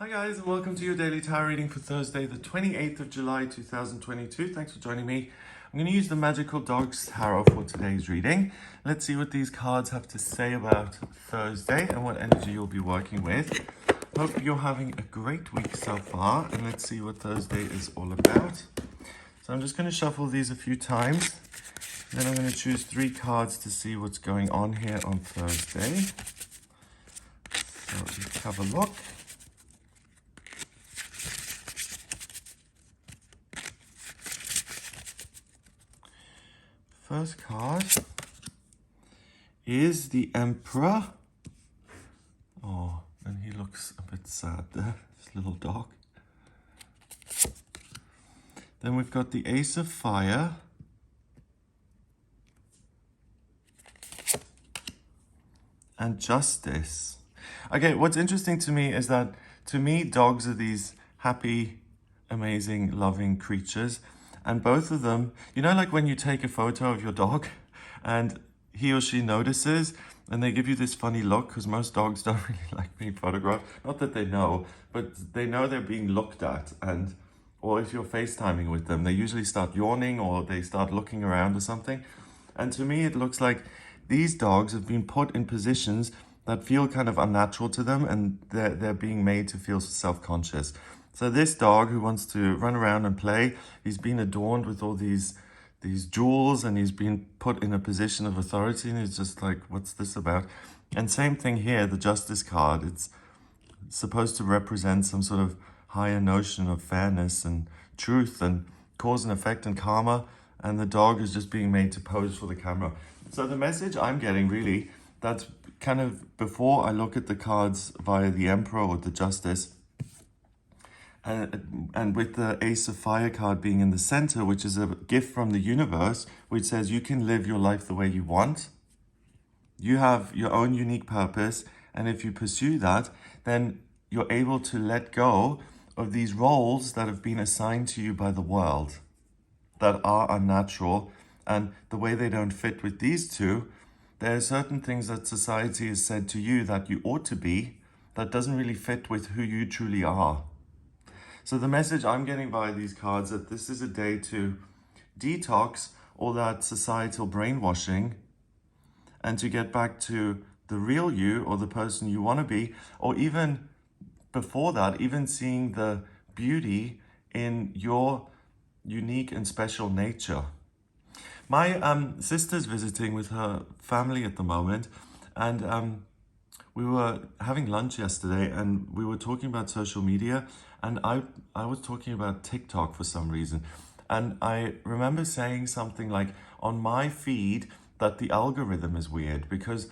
Hi guys, and welcome to your daily tarot reading for Thursday, the 28th of July 2022. Thanks for joining me. I'm going to use the Magical Dogs Tarot for today's reading. Let's see what these cards have to say about Thursday and what energy you'll be working with. Hope you're having a great week so far, and let's see what Thursday is all about. So I'm just going to shuffle these a few times. Then I'm going to choose 3 cards to see what's going on here on Thursday. So let's have a look. First card is the Emperor. Oh, and he looks a bit sad there, this little dog. Then we've got the Ace of Fire. And Justice. Okay, what's interesting to me is that, to me, dogs are these happy, amazing, loving creatures. And both of them, you know, like when you take a photo of your dog and he or she notices and they give you this funny look, because most dogs don't really like being photographed. Not that they know, but they know they're being looked at. And or if you're FaceTiming with them, they usually start yawning or they start looking around or something. And to me, it looks like these dogs have been put in positions that feel kind of unnatural to them, and they're being made to feel self-conscious. So this dog who wants to run around and play, he's been adorned with all these jewels, and he's been put in a position of authority, and he's just like, what's this about? And same thing here, the Justice card. It's supposed to represent some sort of higher notion of fairness and truth and cause and effect and karma, and the dog is just being made to pose for the camera. So the message I'm getting, really, that's kind of before I look at the cards via the Emperor or the Justice, and with the Ace of Fire card being in the center, which is a gift from the universe, which says you can live your life the way you want. You have your own unique purpose, and if you pursue that, then you're able to let go of these roles that have been assigned to you by the world that are unnatural, and the way they don't fit with these two. There are certain things that society has said to you that you ought to be that doesn't really fit with who you truly are. So the message I'm getting via these cards that this is a day to detox all that societal brainwashing and to get back to the real you, or the person you want to be, or even before that, even seeing the beauty in your unique and special nature. My sister's visiting with her family at the moment, and we were having lunch yesterday and we were talking about social media, and I was talking about TikTok for some reason. And I remember saying something like, on my feed, that the algorithm is weird, because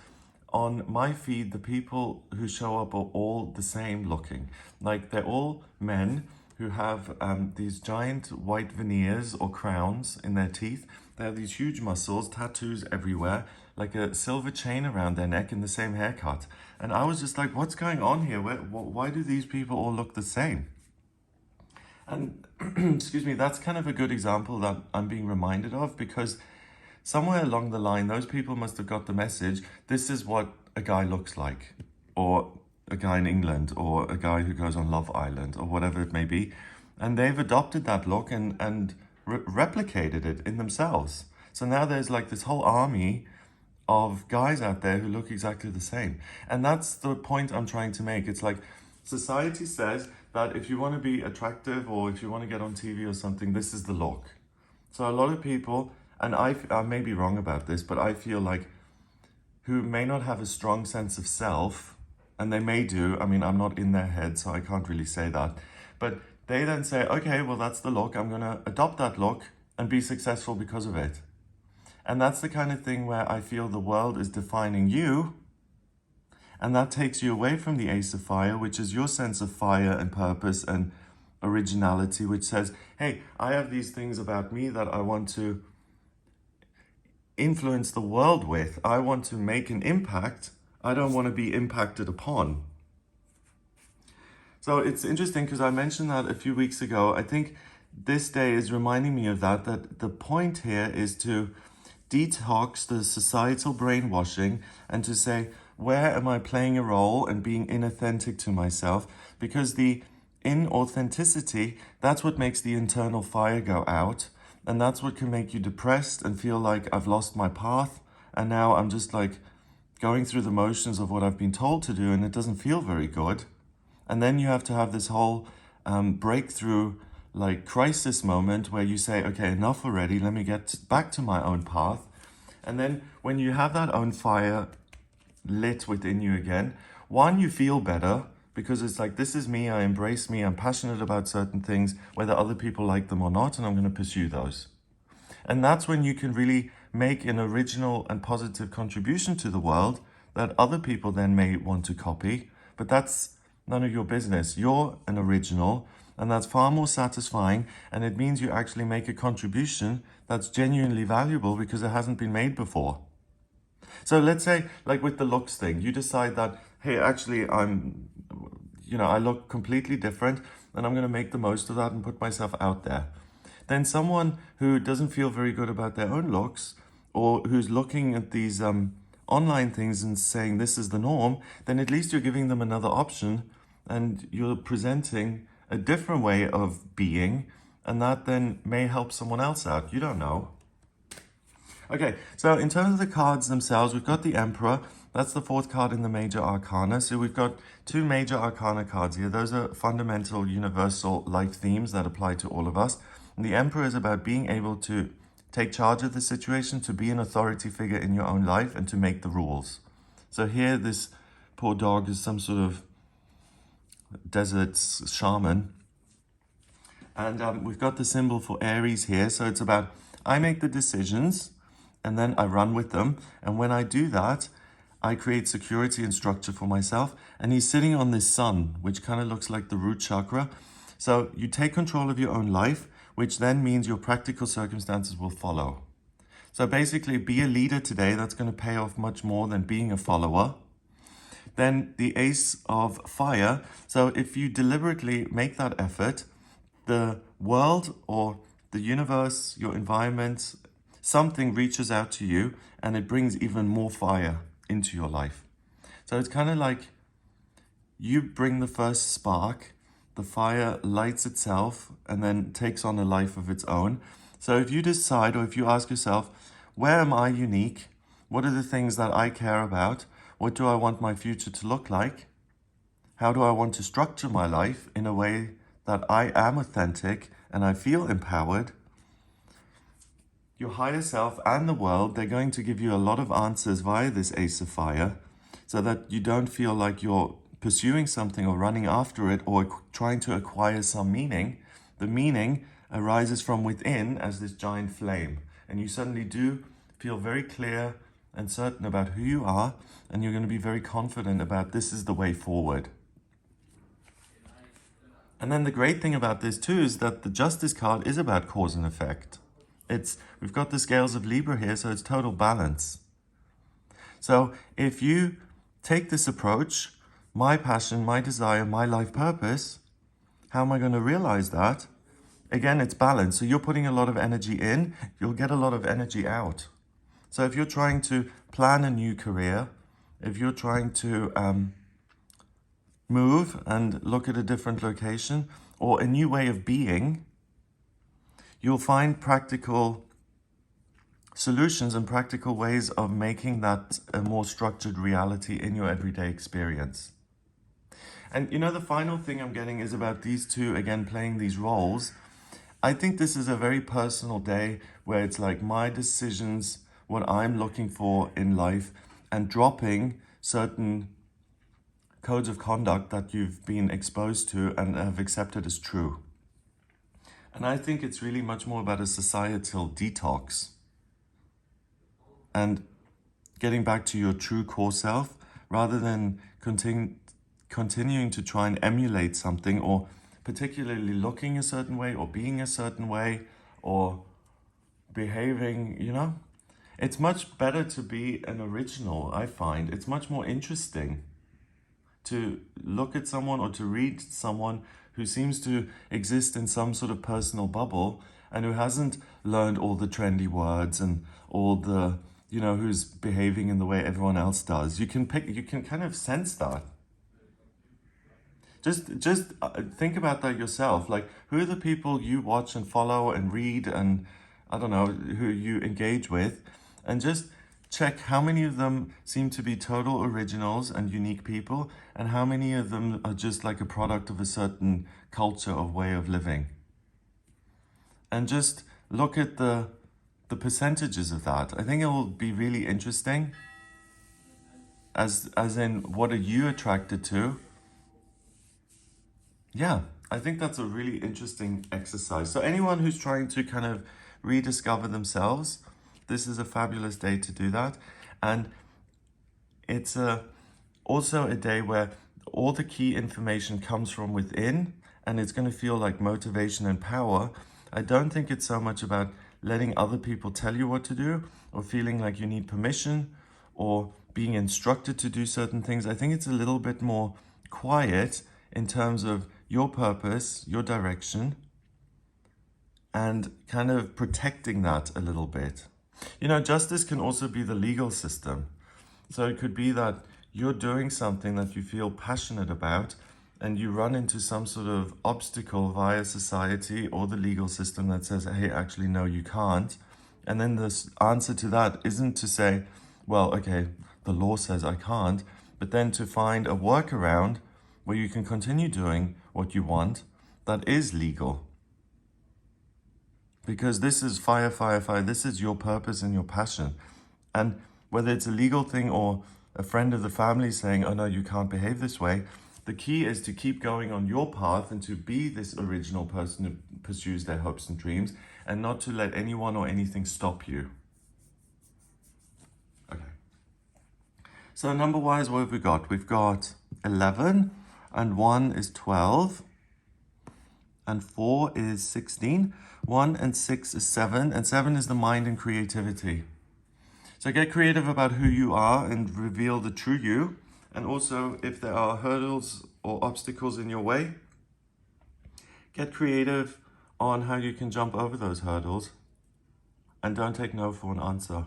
on my feed, the people who show up are all the same looking. Like, they're all men who have these giant white veneers or crowns in their teeth. They have these huge muscles, tattoos everywhere, like a silver chain around their neck, and the same haircut. And I was just like, what's going on here? Why do these people all look the same? And excuse me, that's kind of a good example that I'm being reminded of, because somewhere along the line, those people must have got the message, this is what a guy looks like, or a guy in England, or a guy who goes on Love Island, or whatever it may be. And they've adopted that look and replicated it in themselves. So now there's like this whole army of guys out there who look exactly the same. And that's the point I'm trying to make. It's like, society says that if you want to be attractive, or if you want to get on TV or something, this is the look. So a lot of people, and I may be wrong about this, but I feel like, who may not have a strong sense of self, and they may do, I mean, I'm not in their head, so I can't really say that, but they then say, okay, well, that's the look, I'm going to adopt that look and be successful because of it. And that's the kind of thing where I feel the world is defining you, and that takes you away from the Ace of Fire, which is your sense of fire and purpose and originality, which says, hey, I have these things about me that I want to influence the world with. I want to make an impact. I don't want to be impacted upon. So it's interesting, because I mentioned that a few weeks ago. I think this day is reminding me of that the point here is to detox the societal brainwashing and to say, where am I playing a role and being inauthentic to myself? Because the inauthenticity, that's what makes the internal fire go out. And that's what can make you depressed and feel like I've lost my path. And now I'm just like going through the motions of what I've been told to do, and it doesn't feel very good. And then you have to have this whole breakthrough, like crisis moment where you say, okay, enough already. Let me get back to my own path. And then when you have that own fire lit within you again, one, you feel better because it's like, this is me, I embrace me, I'm passionate about certain things, whether other people like them or not, and I'm going to pursue those. And that's when you can really make an original and positive contribution to the world that other people then may want to copy, but that's none of your business. You're an original, and that's far more satisfying, and it means you actually make a contribution that's genuinely valuable because it hasn't been made before. So let's say, like with the looks thing, you decide that, hey, actually, I look completely different, and I'm going to make the most of that and put myself out there. Then someone who doesn't feel very good about their own looks, or who's looking at these online things and saying this is the norm, then at least you're giving them another option, and you're presenting a different way of being, and that then may help someone else out. You don't know. Okay, so in terms of the cards themselves, we've got the Emperor. That's the fourth card in the Major Arcana. So we've got two Major Arcana cards here. Those are fundamental, universal life themes that apply to all of us. And the Emperor is about being able to take charge of the situation, to be an authority figure in your own life, and to make the rules. So here, this poor dog is some sort of desert shaman. And we've got the symbol for Aries here. So it's about, I make the decisions, and then I run with them. And when I do that, I create security and structure for myself. And he's sitting on this sun, which kind of looks like the root chakra. So you take control of your own life, which then means your practical circumstances will follow. So basically, be a leader today. That's going to pay off much more than being a follower. Then the Ace of Fire. So if you deliberately make that effort, the world or the universe, your environment, something reaches out to you and it brings even more fire into your life. So it's kind of like you bring the first spark, the fire lights itself and then takes on a life of its own. So if you decide, or if you ask yourself, where am I unique? What are the things that I care about? What do I want my future to look like? How do I want to structure my life in a way that I am authentic and I feel empowered? Your higher self and the world, they're going to give you a lot of answers via this Ace of Fire so that you don't feel like you're pursuing something or running after it or trying to acquire some meaning. The meaning arises from within as this giant flame. And you suddenly do feel very clear and certain about who you are, and you're going to be very confident about this is the way forward. And then the great thing about this too is that the Justice card is about cause and effect. We've got the scales of Libra here, so it's total balance. So if you take this approach, my passion, my desire, my life purpose, how am I going to realize that? Again, it's balance. So you're putting a lot of energy in, you'll get a lot of energy out. So if you're trying to plan a new career, if you're trying to move and look at a different location or a new way of being, you'll find practical solutions and practical ways of making that a more structured reality in your everyday experience. And the final thing I'm getting is about these two, again, playing these roles. I think this is a very personal day where it's like my decisions, what I'm looking for in life, and dropping certain codes of conduct that you've been exposed to and have accepted as true. And I think it's really much more about a societal detox and getting back to your true core self rather than continuing to try and emulate something, or particularly looking a certain way or being a certain way or behaving, It's much better to be an original, I find. It's much more interesting to look at someone or to read someone who seems to exist in some sort of personal bubble and who hasn't learned all the trendy words and all the, you know, who's behaving in the way everyone else does. You can kind of sense that. Just think about that yourself. Like, who are the people you watch and follow and read and, I don't know, who you engage with, and just check how many of them seem to be total originals and unique people, and how many of them are just like a product of a certain culture or way of living. And just look at the percentages of that. I think it will be really interesting, as in, what are you attracted to? Yeah, I think that's a really interesting exercise. So anyone who's trying to kind of rediscover themselves, this is a fabulous day to do that. And it's also a day where all the key information comes from within, and it's going to feel like motivation and power. I don't think it's so much about letting other people tell you what to do, or feeling like you need permission, or being instructed to do certain things. I think it's a little bit more quiet in terms of your purpose, your direction, and kind of protecting that a little bit. You know, justice can also be the legal system. So it could be that you're doing something that you feel passionate about, and you run into some sort of obstacle via society or the legal system that says, hey, actually, no, you can't. And then the answer to that isn't to say, well, okay, the law says I can't, but then to find a workaround where you can continue doing what you want that is legal. Because this is fire. This is your purpose and your passion. And whether it's a legal thing or a friend of the family saying, oh no, you can't behave this way, the key is to keep going on your path and to be this original person who pursues their hopes and dreams, and not to let anyone or anything stop you. Okay. So number-wise, what have we got? We've got 11, and 1 is 12, and 4 is 16. 1 and 6 is 7, and 7 is the mind and creativity. So get creative about who you are and reveal the true you. And also, if there are hurdles or obstacles in your way, get creative on how you can jump over those hurdles, and don't take no for an answer.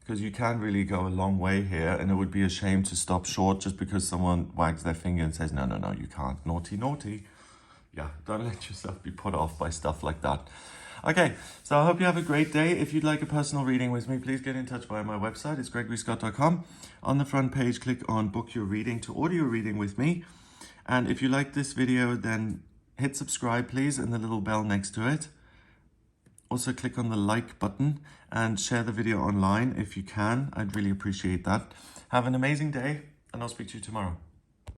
Because you can really go a long way here, and it would be a shame to stop short just because someone wags their finger and says, no, you can't. Naughty, naughty. Yeah, don't let yourself be put off by stuff like that. Okay, so I hope you have a great day. If you'd like a personal reading with me, please get in touch via my website. It's gregoryscott.com. On the front page, click on Book Your Reading to order your reading with me. And if you like this video, then hit subscribe, please, and the little bell next to it. Also, click on the like button and share the video online if you can. I'd really appreciate that. Have an amazing day, and I'll speak to you tomorrow.